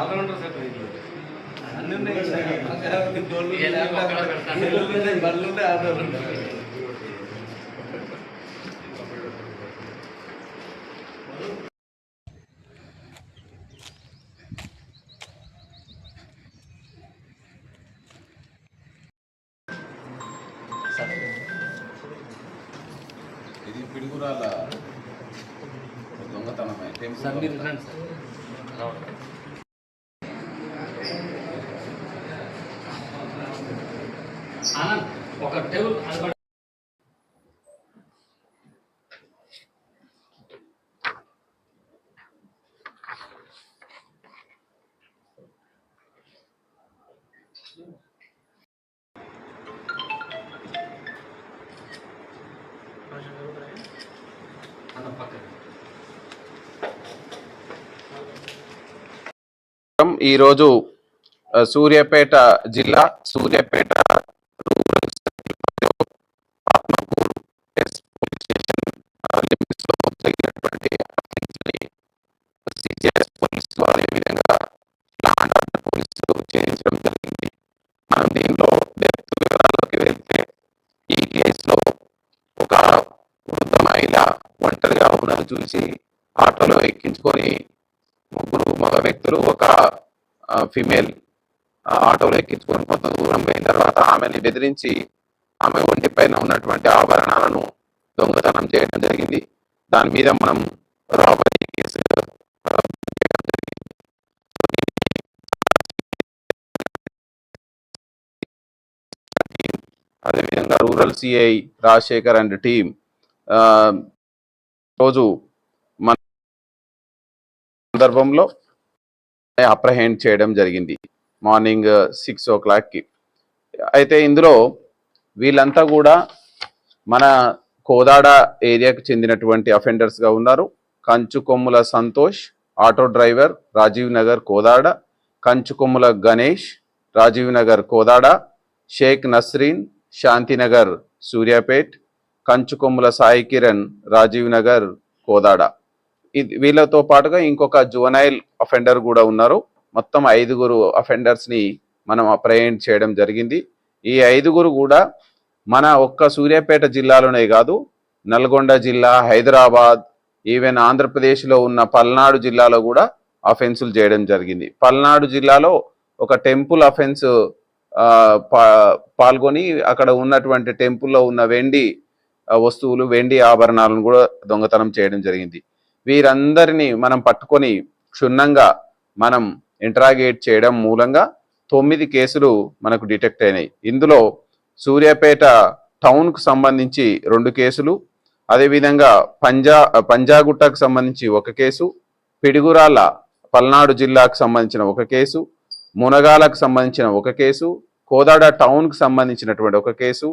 Allrounder sir అన్నీ బర్లుంటే allrounder. ఇది Piduguralla దొంగతనమే sir మీరు రండి సార్. ఒక టేబుల్ ఈరోజు సూర్యాపేట జిల్లా Suryapet Atmakur police station limits లో జరిగినటువంటి సిజిఎస్ పోలీసులు అదేవిధంగా లాండ్ ఆర్డర్ పోలీసులు చేయించడం జరిగింది. మనం దీనిలో డెప్త్ వివరాల్లోకి వెళ్తే ఈ కేసులో ఒక వృద్ధ మహిళ ఒంటరిగా ఉన్నది చూసి ఆటోలో ఎక్కించుకొని ముగ్గురు మగ వ్యక్తులు ఒక ఫిమేల్ ఆటోలో ఎక్కించుకొని కొంత దూరం పోయిన తర్వాత ఆమెని బెదిరించి ఆమె ఒంటి పైన ఉన్నటువంటి ఆభరణాలను దొంగతనం చేయడం జరిగింది. దాని మీద మనం రాబరీ కేసు అదేవిధంగా rural CI Rajasekhar and team రోజు మన సందర్భంలో అప్రహెండ్ చేయడం జరిగింది మార్నింగ్ 6 o'clock. అయితే ఇందులో వీళ్ళంతా కూడా మన కోదాడ ఏరియాకు చెందినటువంటి అఫెండర్స్ గా ఉన్నారు. కంచుకొమ్ముల సంతోష్ ఆటో డ్రైవర్ రాజీవ్ నగర్ కోదాడ, కంచుకొమ్ముల గణేష్ రాజీవ్ నగర్ కోదాడ, షేక్ నస్రీన్ శాంతినగర్ సూర్యాపేట్, కంచుకొమ్ముల సాయి కిరణ్ రాజీవ్ నగర్ కోదాడ. వీళ్ళతో పాటుగా ఇంకొక జువనైల్ అఫెండర్ కూడా ఉన్నారు. మొత్తం 5 అఫెండర్స్ ని మనం అప్రహెండ్ చేయడం జరిగింది. ఈ 5 కూడా మన ఒక్క సూర్యాపేట జిల్లాలోనే కాదు, నల్గొండ జిల్లా, హైదరాబాద్, ఈవెన్ ఆంధ్రప్రదేశ్లో ఉన్న పల్నాడు జిల్లాలో కూడా అఫెన్సులు చేయడం జరిగింది. పల్నాడు జిల్లాలో ఒక టెంపుల్ అఫెన్స్ పాల్గొని అక్కడ ఉన్నటువంటి టెంపుల్లో ఉన్న వెండి వస్తువులు, వెండి ఆభరణాలను కూడా దొంగతనం చేయడం జరిగింది. వీరందరినీ మనం పట్టుకొని క్షుణ్ణంగా మనం ఇంట్రాగేట్ చేయడం మూలంగా 9 కేసులు మనకు డిటెక్ట్ అయినాయి. ఇందులో సూర్యాపేట టౌన్కు సంబంధించి 2 కేసులు, అదేవిధంగా పంజాగుట్టకు సంబంధించి 1 కేసు, పిడుగురాల పల్నాడు జిల్లాకు సంబంధించిన 1 కేసు, మునగాలకు సంబంధించిన 1 కేసు, కోదాడ టౌన్కు సంబంధించినటువంటి 1 కేసు,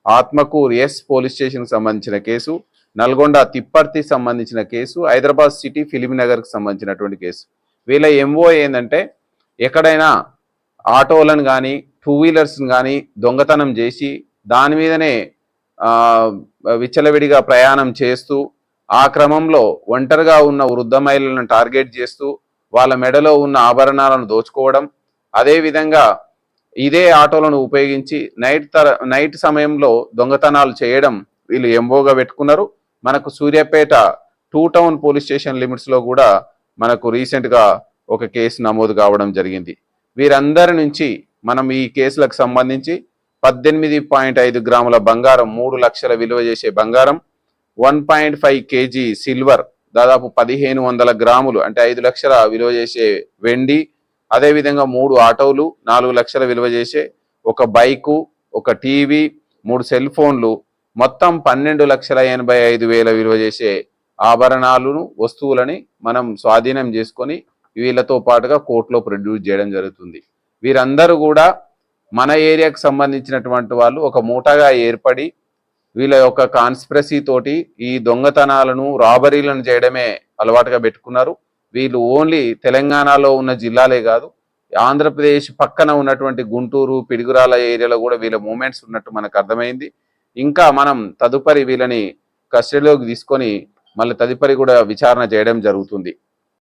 ఆత్మకూరు పోలీస్ స్టేషన్కి సంబంధించిన కేసు, నల్గొండ తిప్పర్తి సంబంధించిన కేసు, హైదరాబాద్ సిటీ ఫిలింనగర్కి సంబంధించినటువంటి కేసు. వీళ్ళ ఎంఓ ఏంటంటే ఎక్కడైనా ఆటోలను కానీ 2 వీలర్స్ని కానీ దొంగతనం చేసి దాని మీదనే విచ్చలవిడిగా ప్రయాణం చేస్తూ ఆ క్రమంలో ఒంటరిగా ఉన్న వృద్ధ మహిళలను టార్గెట్ చేస్తూ వాళ్ళ మెడలో ఉన్న ఆభరణాలను దోచుకోవడం, అదేవిధంగా ఇదే ఆటోలను ఉపయోగించి నైట్ సమయంలో దొంగతనాలు చేయడం వీళ్ళు ఎంఓగా పెట్టుకున్నారు. మనకు సూర్యాపేట 2 టౌన్ పోలీస్ స్టేషన్ లిమిట్స్లో కూడా మనకు రీసెంట్గా ఒక కేసు నమోదు కావడం జరిగింది. వీరందరి నుంచి మనం ఈ కేసులకు సంబంధించి 18.5 గ్రాముల బంగారం, 3 లక్షల విలువ చేసే బంగారం, 1.5 kg సిల్వర్, దాదాపు 1500 గ్రాములు అంటే 5 లక్షల విలువ చేసే వెండి, అదేవిధంగా 3 ఆటోలు, 4 లక్షల విలువ చేసే ఒక బైకు, ఒక టీవీ, 3 సెల్ ఫోన్లు, మొత్తం 12,85,000 విలువ చేసే ఆభరణాలను, వస్తువులని మనం స్వాధీనం చేసుకొని వీళ్ళతో పాటుగా కోర్టులో ప్రొడ్యూస్ చేయడం జరుగుతుంది. వీరందరూ కూడా మన ఏరియాకు సంబంధించినటువంటి వాళ్ళు ఒక మూటగా ఏర్పడి వీళ్ళ యొక్క కాన్స్పిరసీ తోటి ఈ దొంగతనాలను, రాబరీలను చేయడమే అలవాటుగా పెట్టుకున్నారు. వీళ్ళు ఓన్లీ తెలంగాణలో ఉన్న జిల్లాలే కాదు, ఆంధ్రప్రదేశ్ పక్కన ఉన్నటువంటి గుంటూరు పిడుగురాల ఏరియాలో కూడా వీళ్ళ మూమెంట్స్ ఉన్నట్టు మనకు అర్థమైంది. ఇంకా మనం తదుపరి వీళ్ళని కస్టడీలోకి తీసుకొని మళ్ళీ తదుపరి కూడా విచారణ చేయడం జరుగుతుంది.